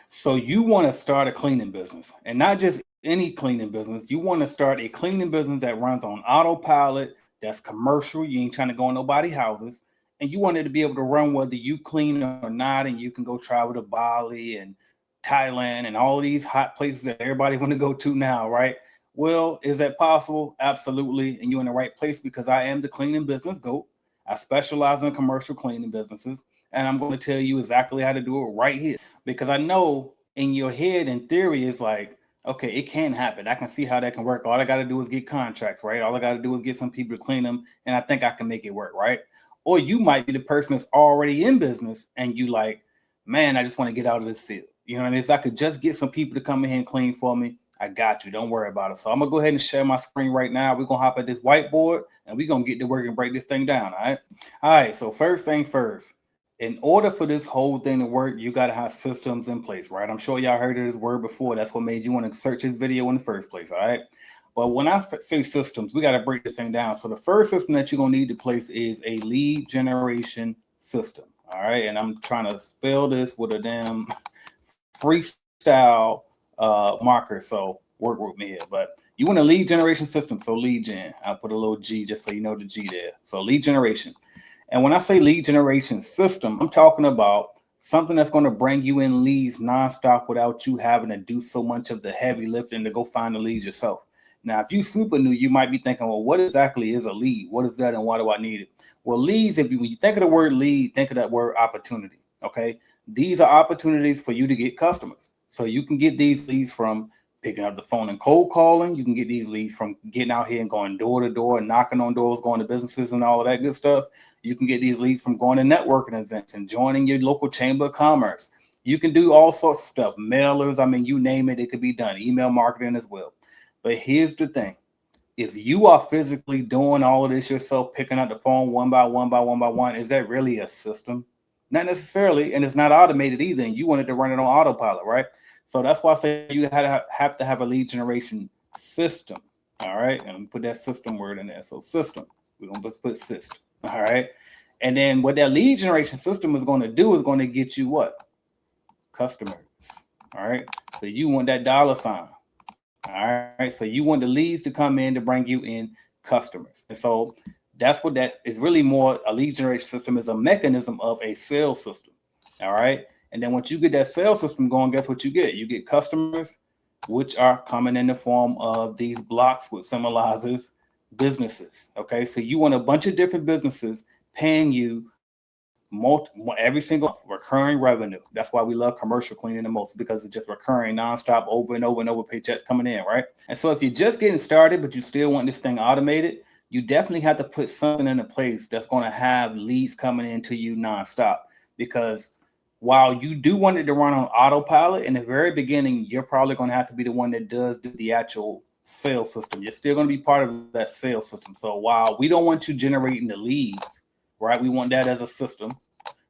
So you want to start a cleaning business, and not just any cleaning business. You want to start a cleaning business that runs on autopilot, that's commercial. You ain't trying to go in nobody's houses, and you want it to be able to run whether you clean or not, and you can go travel to Bali and Thailand and all these hot places that everybody want to go to now, right? Well, is that possible? Absolutely. And you're in the right place because I am the cleaning business GOAT. I specialize in commercial cleaning businesses, and I'm going to tell you exactly how to do it right here because I know in your head, in theory, is like, okay, it can happen. I can see how that can work. All I got to do is get contracts, right? All I got to do is get some people to clean them, and I think I can make it work, right? Or you might be the person that's already in business, and you like, man, I just want to get out of this field. You know what I mean? If I could just get some people to come in here and clean for me, I got you. Don't worry about it. So I'm going to go ahead and share my screen right now. We're going to hop at this whiteboard, and we're going to get to work and break this thing down, all right? All right, so first thing first. In order for this whole thing to work, you got to have systems in place, right? I'm sure y'all heard of this word before. That's what made you want to search this video in the first place, all right? But when I say systems, we got to break this thing down. So the first system that you're going to need to place is a lead generation system, all right? And I'm trying to spell this with a damn freestyle marker, so work with me here. But you want a lead generation system, so lead gen. I'll put a little G just so you know the G there. So lead generation. And when I say lead generation system, I'm talking about something that's going to bring you in leads nonstop without you having to do so much of the heavy lifting to go find the leads yourself. Now, if you super new, you might be thinking, well, what exactly is a lead? What is that and why do I need it? Well, leads, when you think of the word lead, think of that word opportunity, okay? These are opportunities for you to get customers. So you can get these leads from picking up the phone and cold calling. You can get these leads from getting out here and going door to door, knocking on doors, going to businesses and all of that good stuff. You can get these leads from going to networking events and joining your local chamber of commerce. You can do all sorts of stuff, mailers. I mean, you name it, it could be done. Email marketing as well. But here's the thing. If you are physically doing all of this yourself, picking up the phone one by one, is that really a system? Not necessarily, and it's not automated either. And you wanted to run it on autopilot, right? So that's why I say you have to have a lead generation system. All right, and put that system word in there. So system, we're gonna put system. All right, and then what that lead generation system is going to do is going to get you what? Customers. All right, so you want that dollar sign. All right, so you want the leads to come in to bring you in customers, and so that's what that is really more. A lead generation system is a mechanism of a sales system. All right. And then once you get that sales system going, guess what you get? You get customers, which are coming in the form of these blocks, which symbolizes businesses. Okay, so you want a bunch of different businesses paying you every single recurring revenue. That's why we love commercial cleaning the most, because it's just recurring nonstop over and over and over paychecks coming in, right? And so if you're just getting started, but you still want this thing automated, you definitely have to put something into place that's going to have leads coming into you nonstop, because while you do want it to run on autopilot, in the very beginning, you're probably going to have to be the one that does the actual sales system. You're still going to be part of that sales system. So while we don't want you generating the leads, right? We want that as a system,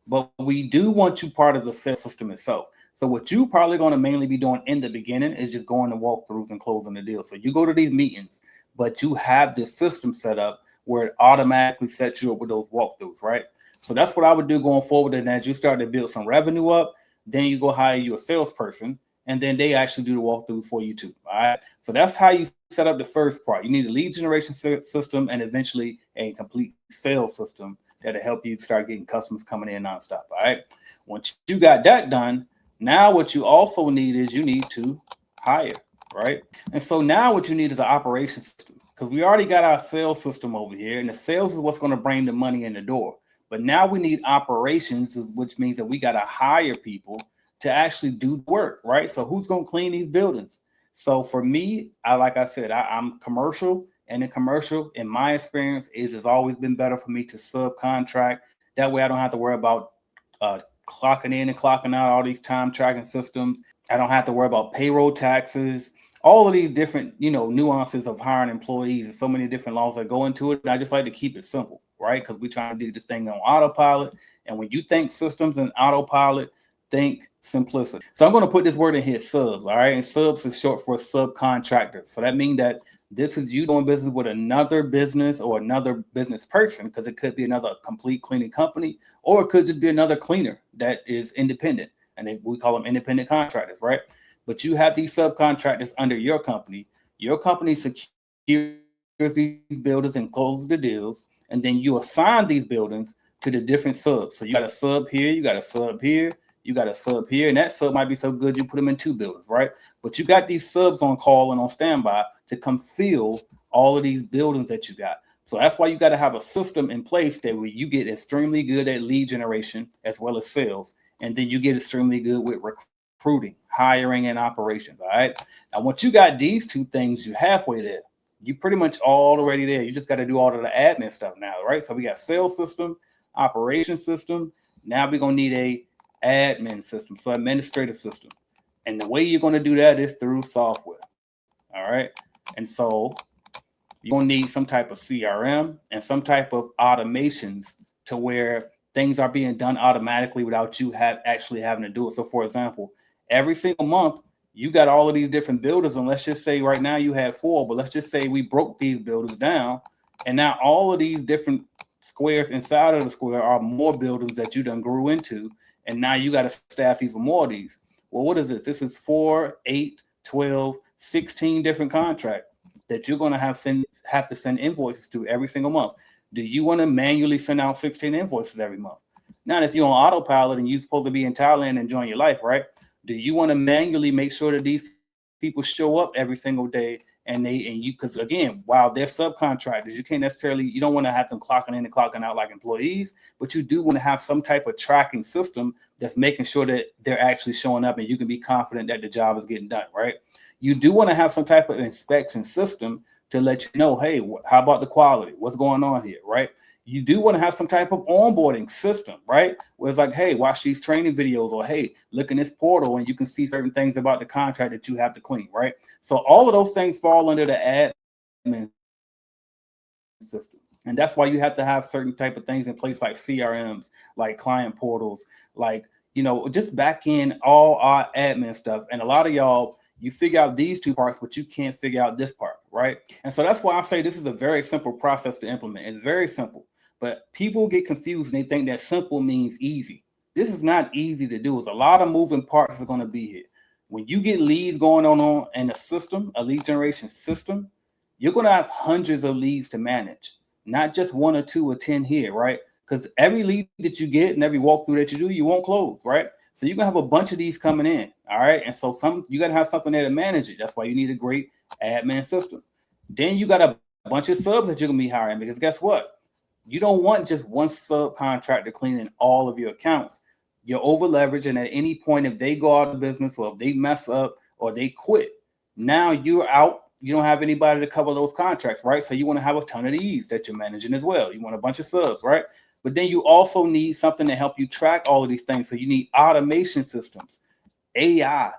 but we do want you part of the sales system itself. So what you probably going to mainly be doing in the beginning is just going to walkthroughs and closing the deal. So you go to these meetings, but you have this system set up where it automatically sets you up with those walkthroughs, right? So that's what I would do going forward. And as you start to build some revenue up, then you go hire you a salesperson, and then they actually do the walkthroughs for you too. All right. So that's how you set up the first part. You need a lead generation system and eventually a complete sales system that'll help you start getting customers coming in nonstop. All right. Once you got that done, now what you also need is you need to hire, right? And so now what you need is an operation system, because we already got our sales system over here, and the sales is what's going to bring the money in the door. But now we need operations, which means that we got to hire people to actually do the work, right? So who's going to clean these buildings? So for me, like I said, I'm commercial, and in commercial, in my experience, it has always been better for me to subcontract. That way I don't have to worry about clocking in and clocking out, all these time tracking systems. I don't have to worry about payroll taxes, all of these different, nuances of hiring employees, and so many different laws that go into it. And I just like to keep it simple, right? Because we're trying to do this thing on autopilot. And when you think systems and autopilot, think simplicity. So I'm going to put this word in here, subs. All right. And subs is short for subcontractor. So that means that this is you doing business with another business or another business person, because it could be another complete cleaning company, or it could just be another cleaner that is independent. and we call them independent contractors, right? But you have these subcontractors under your company. Your company secures these buildings and closes the deals, and then you assign these buildings to the different subs. So you got a sub here, you got a sub here, you got a sub here, and that sub might be so good you put them in 2 buildings, right? But you got these subs on call and on standby to come fill all of these buildings that you got. So that's why you got to have a system in place that where you get extremely good at lead generation as well as sales, and then you get extremely good with recruiting, hiring, and operations. All right. Now, once you got these 2 things, you halfway there. You pretty much already there. You just got to do all of the admin stuff now, right? So we got sales system, operation system. Now we're gonna need a admin system, so administrative system. And the way you're gonna do that is through software. All right. And so you're gonna need some type of CRM and some type of automations to where things are being done automatically without you actually having to do it. So for example, every single month, you got all of these different builders, and let's just say right now you have 4, but let's just say we broke these builders down, and now all of these different squares inside of the square are more buildings that you done grew into, and now you got to staff even more of these. Well, what is this? This is 4, 8, 12, 16 different contracts that you're going to have to send invoices to every single month. Do you want to manually send out 16 invoices every month? Now, if you're on autopilot and you're supposed to be in Thailand enjoying your life, right? Do you want to manually make sure that these people show up every single day because again, while they're subcontractors, you don't want to have them clocking in and clocking out like employees, but you do want to have some type of tracking system that's making sure that they're actually showing up and you can be confident that the job is getting done, right? You do want to have some type of inspection system to let you know, hey, how about the quality? What's going on here, right? You do want to have some type of onboarding system, right? Where it's like, hey, watch these training videos, or hey, look in this portal and you can see certain things about the contract that you have to clean, right? So all of those things fall under the admin system. And that's why you have to have certain type of things in place like CRMs, like client portals, like, just back in all our admin stuff. And a lot of y'all, you figure out these 2 parts, but you can't figure out this part, right? And so that's why I say this is a very simple process to implement. It's very simple. But people get confused and they think that simple means easy. This is not easy to do. There's a lot of moving parts that are going to be here. When you get leads going on in a system, a lead generation system, you're going to have hundreds of leads to manage, not just 1 or 2 or 10 here, right? Because every lead that you get and every walkthrough that you do, you won't close, right? So you're going to have a bunch of these coming in, all right? And so you got to have something there to manage it. That's why you need a great admin system. Then you got a bunch of subs that you're going to be hiring, because guess what? You don't want just one subcontractor cleaning all of your accounts. You're over leveraged, and at any point, if they go out of business or if they mess up or they quit, now you're out. You don't have anybody to cover those contracts, right? So you want to have a ton of these that you're managing as well. You want a bunch of subs, right? But then you also need something to help you track all of these things. So you need automation systems, AI,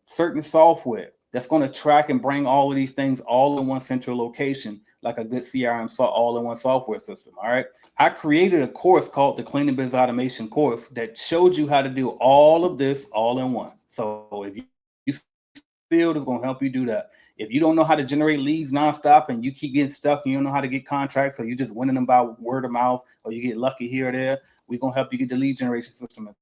certain software that's going to track and bring all of these things all in one central location, like a good CRM all-in-one software system. All right. I created a course called the Cleaning Biz Automation course that showed you how to do all of this all in one. So if you feel it's going to help you do that. If you don't know how to generate leads nonstop and you keep getting stuck and you don't know how to get contracts, or you're just winning them by word of mouth, or you get lucky here or there, we're going to help you get the lead generation system in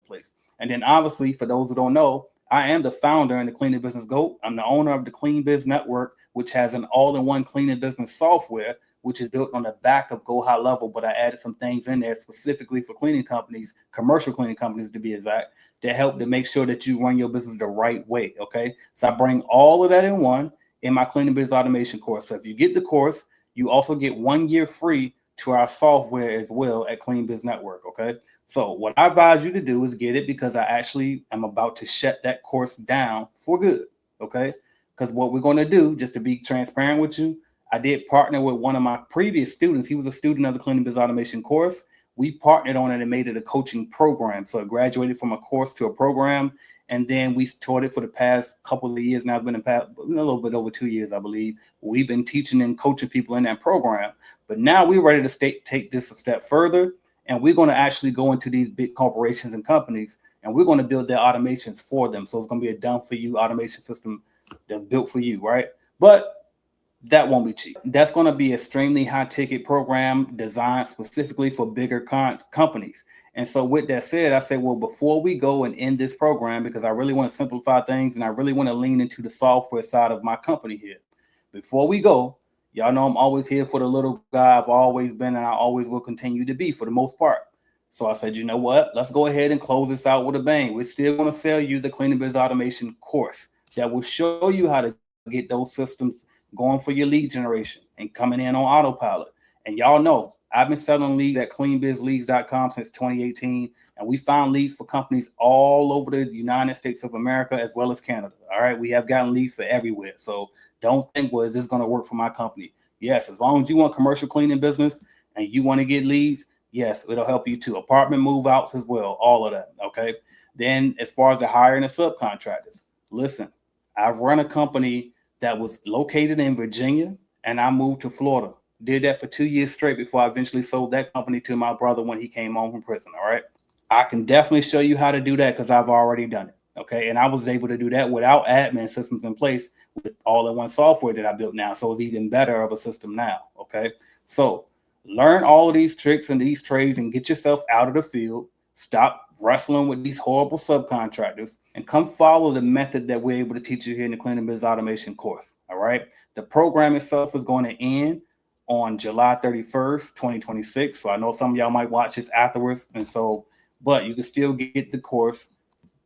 place. And then obviously, for those who don't know, I am the founder and the Cleaning Business GOAT. I'm the owner of the Clean Biz Network, which has an all-in-one cleaning business software, which is built on the back of Go High Level, but I added some things in there specifically for cleaning companies, commercial cleaning companies to be exact, to help to make sure that you run your business the right way, okay? So I bring all of that in one in my Cleaning Biz Automation course. So if you get the course, you also get 1 year free to our software as well at Clean Biz Network, okay? So what I advise you to do is get it, because I actually am about to shut that course down for good, okay? Because what we're going to do, just to be transparent with you, I did partner with one of my previous students. He was a student of the Cleaning Biz Automation course. We partnered on it and made it a coaching program. So it graduated from a course to a program. And then we taught it for the past couple of years. Now it's been a little bit over 2 years, I believe. We've been teaching and coaching people in that program. But now we're ready to take this a step further. And we're going to actually go into these big corporations and companies, and we're going to build their automations for them. So it's going to be a done-for-you automation system that's built for you, right? But that won't be cheap. That's going to be an extremely high-ticket program designed specifically for bigger companies. And so with that said, I said, well, before we go and end this program, because I really want to simplify things and I really want to lean into the software side of my company here. Before we go, y'all know I'm always here for the little guy. I've always been and I always will continue to be for the most part. So I said, you know what? Let's go ahead and close this out with a bang. We're still going to sell you the Cleaning Biz Automation course that will show you how to get those systems going for your lead generation and coming in on autopilot. And y'all know I've been selling leads at cleanbizleads.com since 2018, and we found leads for companies all over the United States of America as well as Canada. All right, we have gotten leads for everywhere. So don't think, well, is this going to work for my company? Yes, as long as you want commercial cleaning business and you want to get leads, yes, it'll help you too. Apartment move outs as well, all of that. Okay. Then as far as the hiring of subcontractors, listen, I've run a company that was located in Virginia and I moved to Florida. Did that for 2 years straight before I eventually sold that company to my brother when he came home from prison. All right. I can definitely show you how to do that because I've already done it. Okay. And I was able to do that without admin systems in place with all-in-one software that I built now. So it's even better of a system now. Okay. So learn all of these tricks and these trades and get yourself out of the field. Stop wrestling with these horrible subcontractors and come follow the method that we're able to teach you here in the Cleaning Biz Automation course. All right. The program itself is going to end on July 31st, 2026. So I know some of y'all might watch this afterwards. And so, but you can still get the course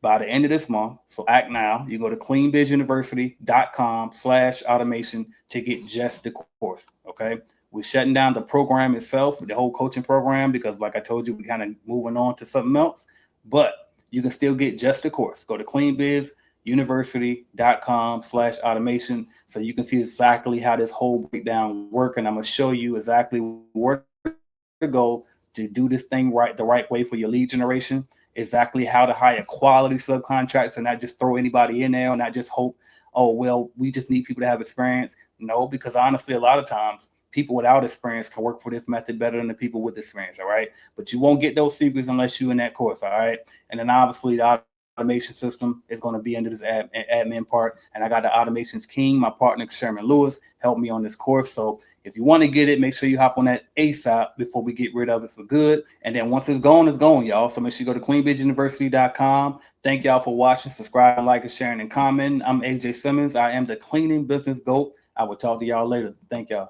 by the end of this month. So act now. You go to cleanbizuniversity.com/automation to get just the course. Okay. We're shutting down the program itself, the whole coaching program, because like I told you, we're kind of moving on to something else, but you can still get just the course. Go to cleanbizuniversity.com/automation so you can see exactly how this whole breakdown works. And I'm going to show you exactly where to go to do this thing right, the right way for your lead generation, exactly how to hire quality subcontractors and not just throw anybody in there and not just hope, oh, well, we just need people to have experience. No, because honestly, a lot of times people without experience can work for this method better than the people with experience. All right. But you won't get those secrets unless you're in that course. All right. And then obviously the automation system is going to be under this admin part. And I got the automations king, my partner, Sherman Lewis, helped me on this course. So if you want to get it, make sure you hop on that ASAP before we get rid of it for good. And then once it's gone, y'all. So make sure you go to cleanbizuniversity.com. Thank y'all for watching, subscribing, liking, sharing, and commenting. I'm AJ Simmons. I am the cleaning business GOAT. I will talk to y'all later. Thank y'all.